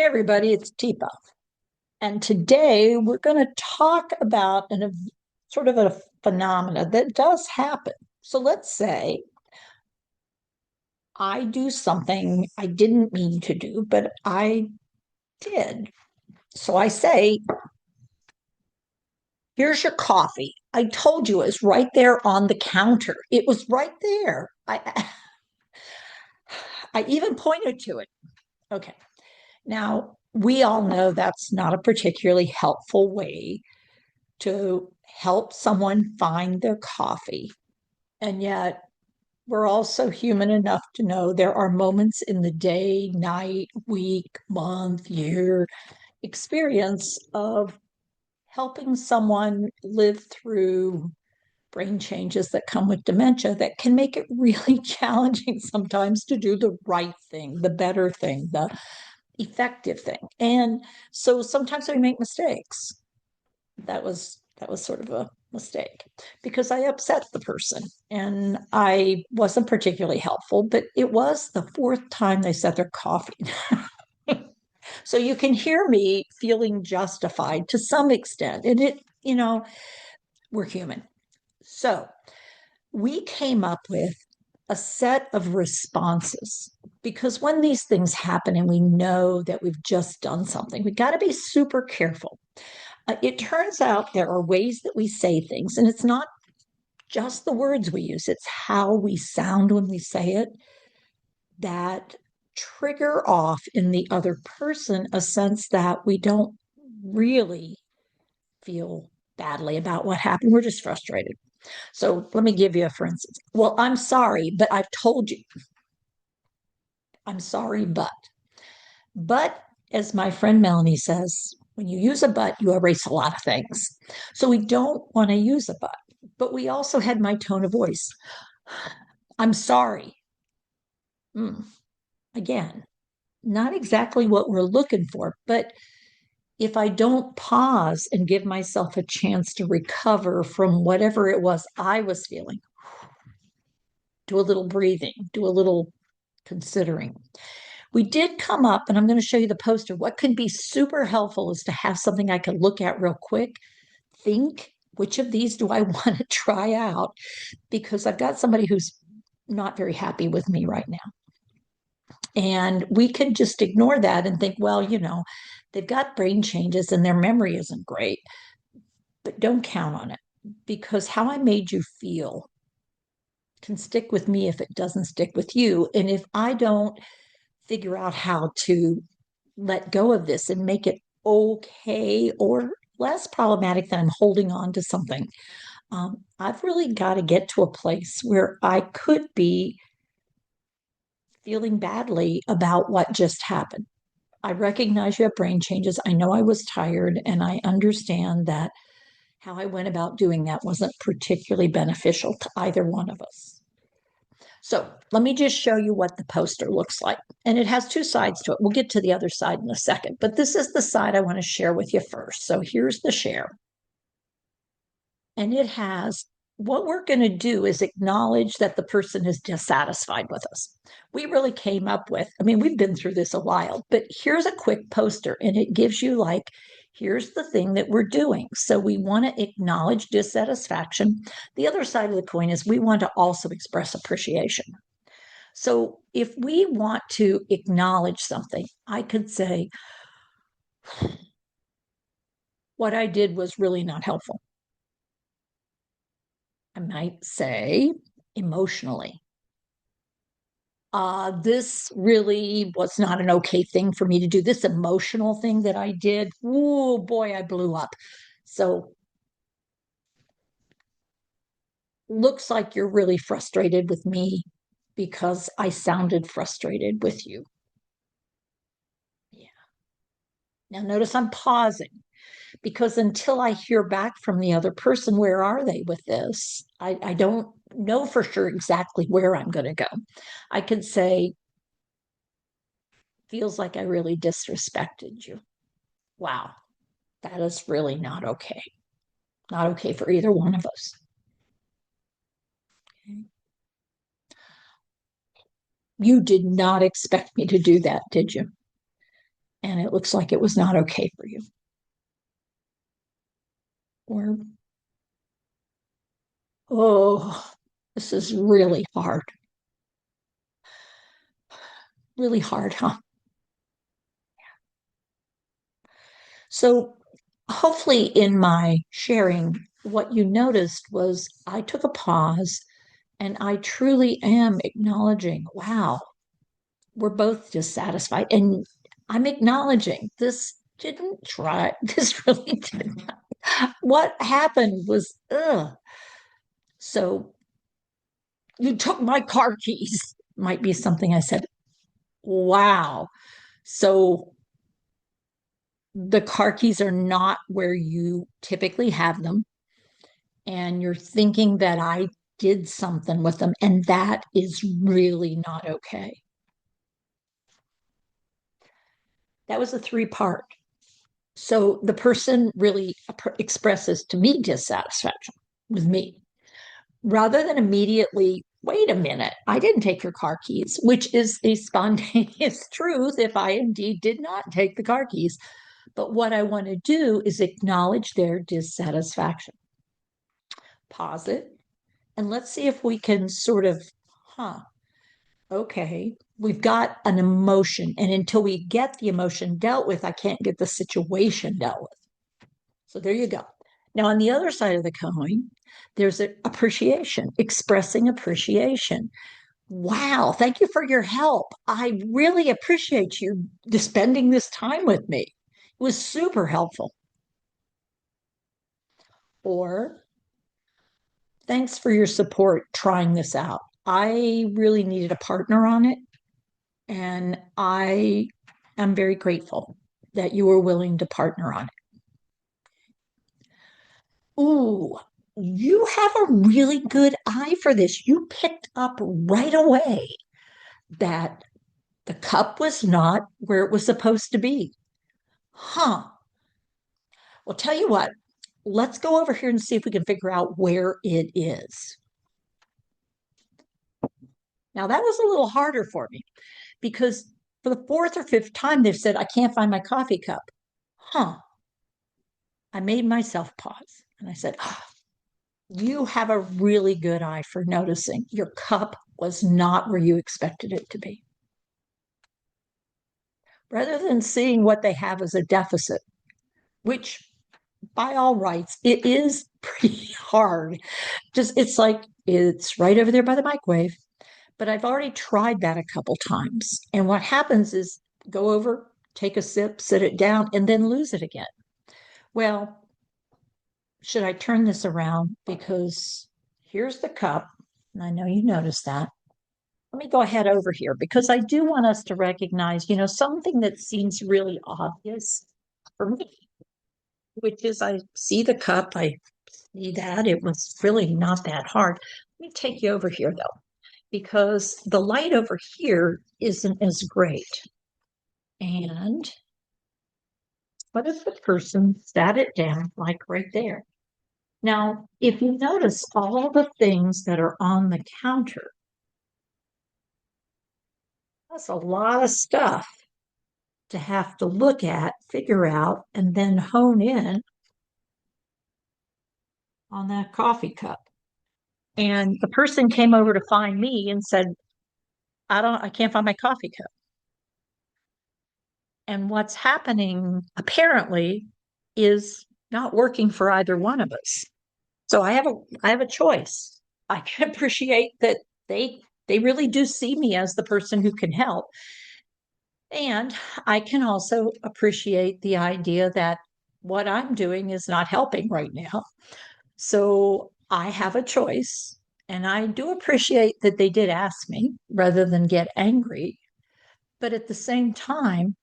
Everybody, it's Teepa. And today we're going to talk about sort of a phenomena that does happen. So let's say I do something I didn't mean to do, but I did. So I say, here's your coffee. I told you it was right there on the counter. It was right there. I even pointed to it. Okay. Now, we all know that's not a particularly helpful way to help someone find their coffee. And yet, we're also human enough to know there are moments in the day, night, week, month, year experience of helping someone live through brain changes that come with dementia that can make it really challenging sometimes to do the right thing, the better thing, the effective thing. And so sometimes we make mistakes. That was sort of a mistake because I upset the person and I wasn't particularly helpful, but it was the fourth time they said their coffee. So you can hear me feeling justified to some extent. And we're human. So we came up with a set of responses because when these things happen and we know that we've just done something, we got to be super careful. It turns out there are ways that we say things, and it's not just the words we use, it's how we sound when we say it that trigger off in the other person a sense that we don't really feel badly about what happened. We're just frustrated. So let me give you a for instance. Well, I'm sorry, but I've told you. I'm sorry, but as my friend Melanie says, when you use a but, you erase a lot of things. So we don't want to use a but we also had my tone of voice. I'm sorry. Mm, again, not exactly what we're looking for, but if I don't pause and give myself a chance to recover from whatever it was I was feeling, do a little breathing, do a little considering. We did come up, and I'm going to show you the poster. What could be super helpful is to have something I can look at real quick, think, which of these do I want to try out? Because I've got somebody who's not very happy with me right now. And we could just ignore that and think, well, they've got brain changes and their memory isn't great, but don't count on it because how I made you feel can stick with me if it doesn't stick with you. And if I don't figure out how to let go of this and make it okay or less problematic than I'm holding on to something, I've really got to get to a place where I could be feeling badly about what just happened. I recognize you have brain changes. I know I was tired, and I understand that how I went about doing that wasn't particularly beneficial to either one of us. So let me just show you what the poster looks like. And it has two sides to it. We'll get to the other side in a second, but this is the side I want to share with you first. So here's the share. And it has what we're going to do is acknowledge that the person is dissatisfied with us. We really came up with, I mean, we've been through this a while, but here's a quick poster and it gives you like, here's the thing that we're doing. So we want to acknowledge dissatisfaction. The other side of the coin is we want to also express appreciation. So if we want to acknowledge something, I could say, what I did was really not helpful. I might say emotionally. This really was not an okay thing for me to do. This emotional thing that I did, oh boy, I blew up. So looks like you're really frustrated with me because I sounded frustrated with you. Yeah. Now notice I'm pausing because until I hear back from the other person, where are they with this? I don't know for sure exactly where I'm going to go. I could say, feels like I really disrespected you. Wow, that is really not okay. Not okay for either one of us. Okay. You did not expect me to do that, did you? and it looks like it was not okay for you. Or, oh, this is really hard. Really hard, huh? So, hopefully, in my sharing, what you noticed was I took a pause and I truly am acknowledging, wow, we're both dissatisfied. And I'm acknowledging this didn't try, this really didn't. What happened was, ugh. So you took my car keys, might be something I said. Wow. So the car keys are not where you typically have them. And you're thinking that I did something with them. And that is really not okay. That was a three-part. So the person really expresses to me dissatisfaction with me rather than immediately, wait a minute, I didn't take your car keys, which is a spontaneous truth if I indeed did not take the car keys. But what I want to do is acknowledge their dissatisfaction, pause it, and let's see if we can sort of, huh, okay, we've got an emotion. And until we get the emotion dealt with, I can't get the situation dealt with. So there you go. Now, on the other side of the coin, there's appreciation, expressing appreciation. Wow, thank you for your help. I really appreciate you spending this time with me. It was super helpful. Or thanks for your support trying this out. I really needed a partner on it, and I am very grateful that you were willing to partner on it. Ooh, you have a really good eye for this. You picked up right away that the cup was not where it was supposed to be. Huh. Well, tell you what, let's go over here and see if we can figure out where it is. Now, that was a little harder for me because for the fourth or fifth time, they've said, I can't find my coffee cup. Huh. I made myself pause and I said, oh, you have a really good eye for noticing your cup was not where you expected it to be. Rather than seeing what they have as a deficit, which by all rights, it is pretty hard. Just it's like it's right over there by the microwave. But I've already tried that a couple times. And what happens is go over, take a sip, sit it down, and then lose it again. Well, should I turn this around? Because here's the cup. And I know you noticed that. Let me go ahead over here because I do want us to recognize, something that seems really obvious for me, which is I see the cup, I see that it was really not that hard. Let me take you over here though, because the light over here isn't as great. And what if the person sat it down like right there? Now, if you notice all the things that are on the counter, that's a lot of stuff to have to look at, figure out, and then hone in on that coffee cup. And the person came over to find me and said, I can't find my coffee cup. And what's happening apparently is not working for either one of us. So I have a choice. I can appreciate that they really do see me as the person who can help. And I can also appreciate the idea that what I'm doing is not helping right now. So I have a choice. And I do appreciate that they did ask me rather than get angry. But at the same time,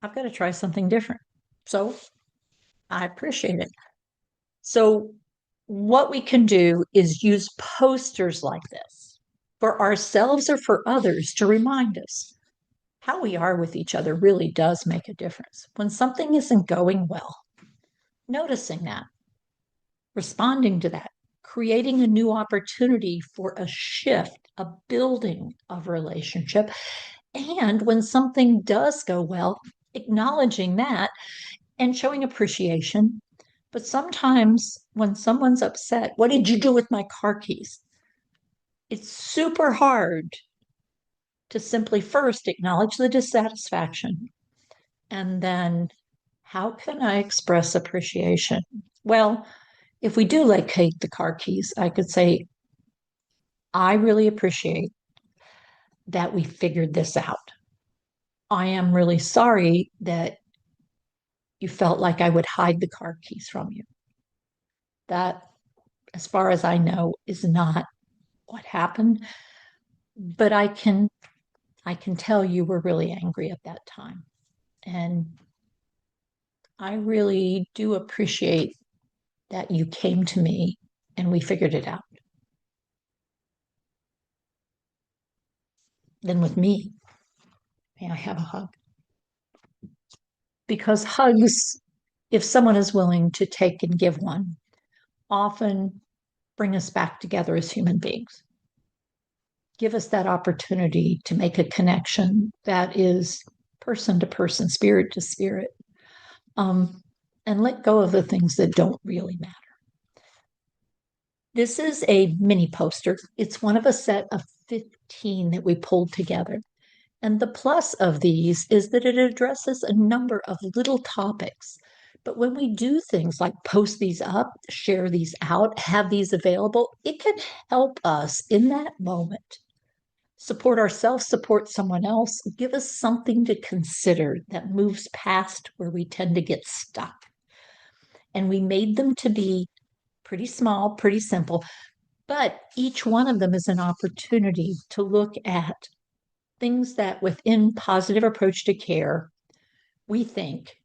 I've got to try something different. So I appreciate it. So, what we can do is use posters like this for ourselves or for others to remind us how we are with each other really does make a difference. When something isn't going well, noticing that, responding to that, creating a new opportunity for a shift, a building of relationship, And when something does go well, acknowledging that and showing appreciation. But sometimes when someone's upset, what did you do with my car keys? It's super hard to simply first acknowledge the dissatisfaction and then how can I express appreciation? Well, if we do locate the car keys, I could say, I really appreciate that we figured this out. I am really sorry that you felt like I would hide the car keys from you. That, as far as I know, is not what happened. But I can tell you were really angry at that time. And I really do appreciate that you came to me and we figured it out. Then with me, may I have a hug? Because hugs, if someone is willing to take and give one, often bring us back together as human beings. Give us that opportunity to make a connection that is person to person, spirit to spirit, um, and let go of the things that don't really matter. This is a mini poster. It's one of a set of 15 that we pulled together. And the plus of these is that it addresses a number of little topics. But when we do things like post these up, share these out, have these available, it can help us in that moment support ourselves, support someone else, give us something to consider that moves past where we tend to get stuck. And we made them to be pretty small, pretty simple, but each one of them is an opportunity to look at things that within positive approach to care, we think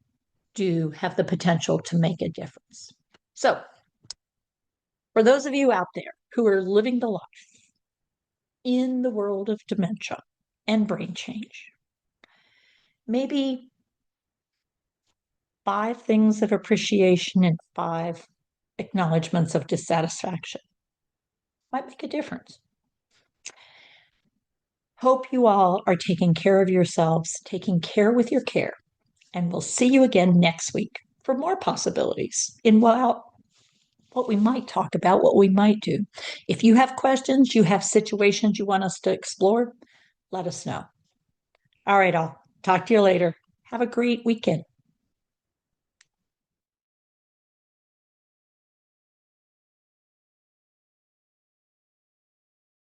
do have the potential to make a difference. So, for those of you out there who are living the life in the world of dementia and brain change, maybe 5 things of appreciation and 5 acknowledgments of dissatisfaction might make a difference. Hope you all are taking care of yourselves, taking care with your care, and we'll see you again next week for more possibilities in what we might talk about, what we might do. If you have questions, you have situations you want us to explore, let us know. All right, I'll talk to you later. Have a great weekend.